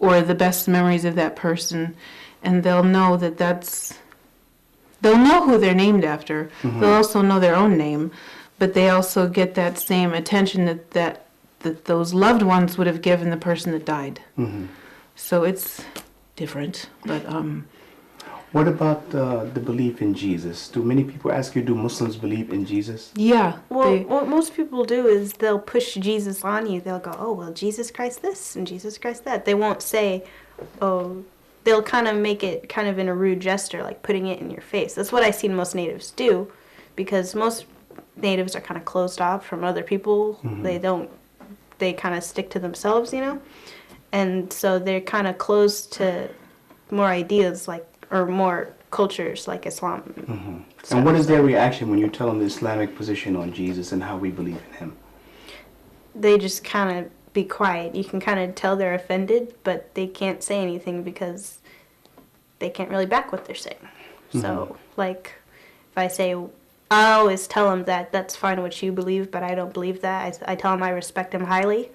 or the best memories of that person, and they'll know they'll know who they're named after. Mm-hmm. They'll also know their own name, but they also get that same attention that those loved ones would have given the person that died. Mm-hmm. So it's different, but what about the belief in Jesus? Do many people ask you, do Muslims believe in Jesus? Yeah. Well, what most people do is they'll push Jesus on you. They'll go, oh, well, Jesus Christ this and Jesus Christ that. They won't say, oh, they'll kind of make it kind of in a rude gesture, like putting it in your face. That's what I've seen most natives do, because most natives are kind of closed off from other people. Mm-hmm. They kind of stick to themselves, And so they're kind of closed to more ideas or more cultures like Islam. Mm-hmm. So and what is their reaction when you tell them the Islamic position on Jesus and how we believe in him? They just kind of be quiet. You can kind of tell they're offended, but they can't say anything because they can't really back what they're saying. Mm-hmm. So, if I say, I always tell them that that's fine what you believe, but I don't believe that. I tell them I respect him highly,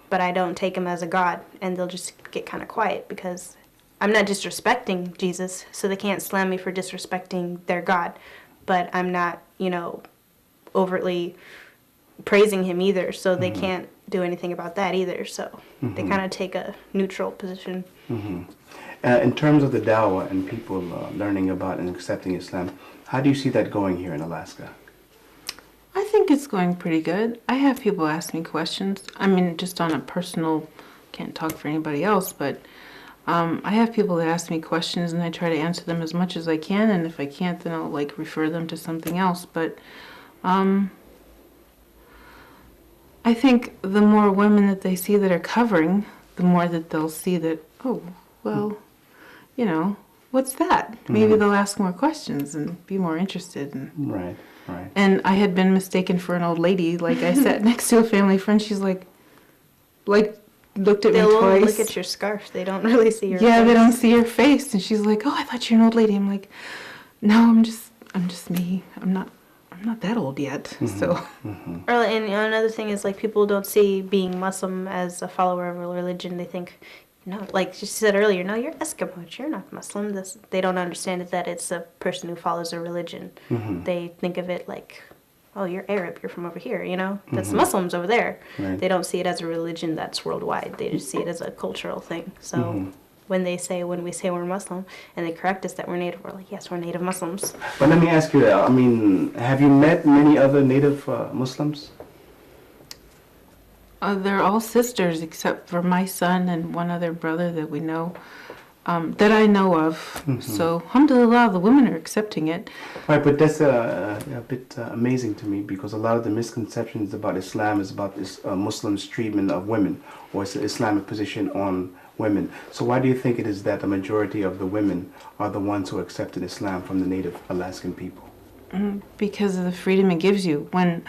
but I don't take him as a god, and they'll just get kind of quiet because I'm not disrespecting Jesus, so they can't slam me for disrespecting their God. But I'm not, overtly praising him either, so they can't do anything about that either. So they kind of take a neutral position. Mm-hmm. In terms of the dawah and people learning about and accepting Islam, how do you see that going here in Alaska? I think it's going pretty good. I have people ask me questions. I mean, just on a personal, can't talk for anybody else, but I have people that ask me questions, and I try to answer them as much as I can, and if I can't, then I'll refer them to something else. But I think the more women that they see that are covering, the more that they'll see that, oh, well, what's that? Maybe they'll ask more questions and be more interested. Right. And I had been mistaken for an old lady. I sat next to a family friend. She's looked at me twice. They'll only look at your scarf. They don't really see your face. Yeah, they don't see your face. And she's like, oh, I thought you're an old lady. I'm like, no, I'm just me. I'm not that old yet. Mm-hmm. So. Mm-hmm. And another thing is people don't see being Muslim as a follower of a religion. They think, like she said earlier, no, you're Eskimo. You're not Muslim. They don't understand that it's a person who follows a religion. Mm-hmm. They think of it like, oh, you're Arab, you're from over here, That's Muslims over there. Right. They don't see it as a religion that's worldwide. They just see it as a cultural thing. So when we say we're Muslim and they correct us that we're Native, we're like, yes, we're Native Muslims. But let me ask you, have you met many other Native Muslims? They're all sisters except for my son and one other brother that we know. That I know of. Mm-hmm. So, alhamdulillah, the women are accepting it. Right, but that's a bit amazing to me because a lot of the misconceptions about Islam is about this Muslims' treatment of women or its Islamic position on women. So why do you think it is that the majority of the women are the ones who accepted Islam from the native Alaskan people? Because of the freedom it gives you. When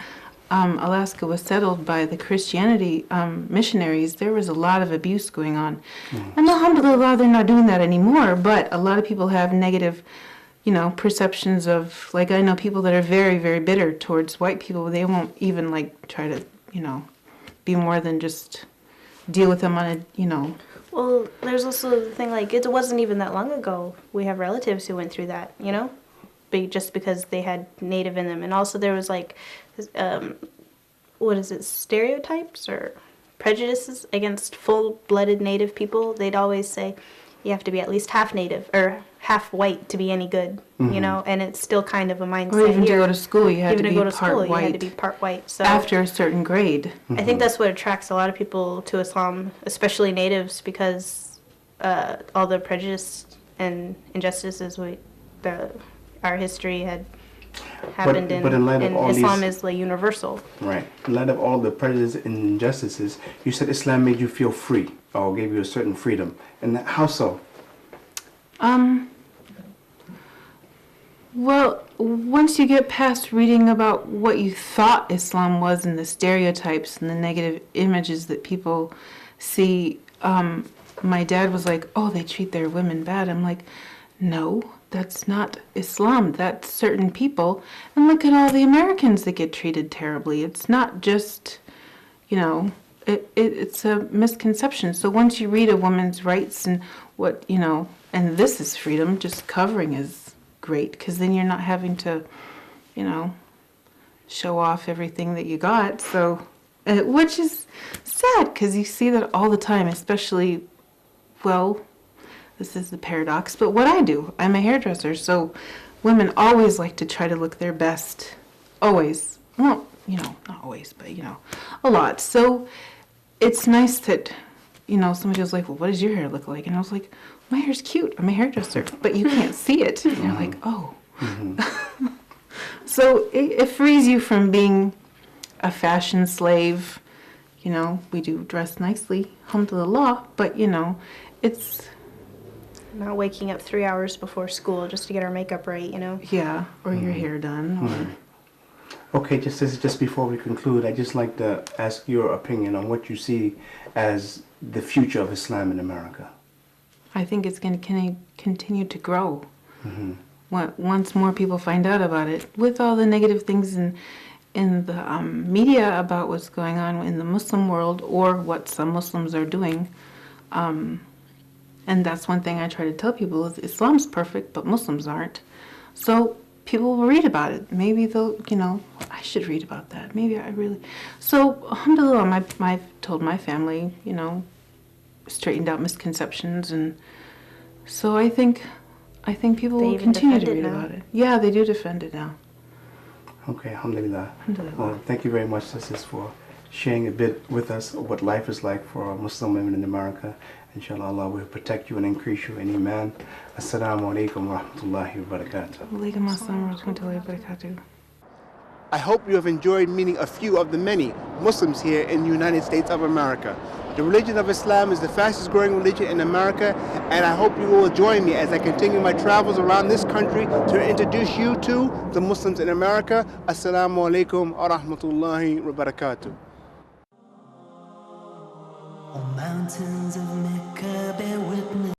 Alaska was settled by the Christianity missionaries, there was a lot of abuse going on. And alhamdulillah, they're not doing that anymore, but a lot of people have negative, perceptions of, I know people that are very, very bitter towards white people. They won't even, try to, be more than just deal with them on a, Well, there's also the thing, it wasn't even that long ago. We have relatives who went through that, just because they had Native in them. And also there was, stereotypes or prejudices against full-blooded Native people. They'd always say you have to be at least half Native or half white to be any good, and it's still kind of a mindset. Or even to go to school, you had to be part white. You had to be part white. So after a certain grade. I think that's what attracts a lot of people to Islam, especially Natives, because all the prejudice and injustices our history had happened and Islam is universal. Right. In light of all the prejudice and injustices, you said Islam made you feel free or gave you a certain freedom. And how so? Well, once you get past reading about what you thought Islam was and the stereotypes and the negative images that people see, my dad was like, oh, they treat their women bad. I'm like, no. That's not Islam. That's certain people. And look at all the Americans that get treated terribly. It's not just, it's a misconception. So once you read a woman's rights and what, and this is freedom, just covering is great, because then you're not having to, show off everything that you got. So, which is sad, because you see that all the time, especially, well, this is the paradox, but what I do, I'm a hairdresser, so women always like to try to look their best. Always. Well, not always, but, a lot. So it's nice that, somebody was like, well, what does your hair look like? And I was like, my hair's cute. I'm a hairdresser. But you can't see it. And you're like, oh. Mm-hmm. So it frees you from being a fashion slave. We do dress nicely, alhamdulillah, but, it's... Not waking up 3 hours before school just to get our makeup right, Yeah, or your hair done. Or... Okay, just before we conclude, I'd just like to ask your opinion on what you see as the future of Islam in America. I think it's going to continue to grow. Once more people find out about it, with all the negative things in the media about what's going on in the Muslim world, or what some Muslims are doing. And that's one thing I try to tell people is Islam's perfect, but Muslims aren't. So people will read about it. Maybe they'll, I should read about that. Maybe I really... So, alhamdulillah, I've told my family, straightened out misconceptions. And so I think people will continue to read about it. Yeah, they do defend it now. Okay, alhamdulillah. Alhamdulillah. Well, thank you very much, sisters, for sharing a bit with us of what life is like for Muslim women in America. Inshallah, Allah will protect you and increase you in Iman. Assalamu alaikum wa rahmatullahi wa barakatuh. Walaikum assalam wa rahmatullahi wa barakatuh. I hope you have enjoyed meeting a few of the many Muslims here in the United States of America. The religion of Islam is the fastest growing religion in America, and I hope you will join me as I continue my travels around this country to introduce you to the Muslims in America. Assalamu alaikum wa rahmatullahi wa barakatuh. On mountains of Mecca bear witness.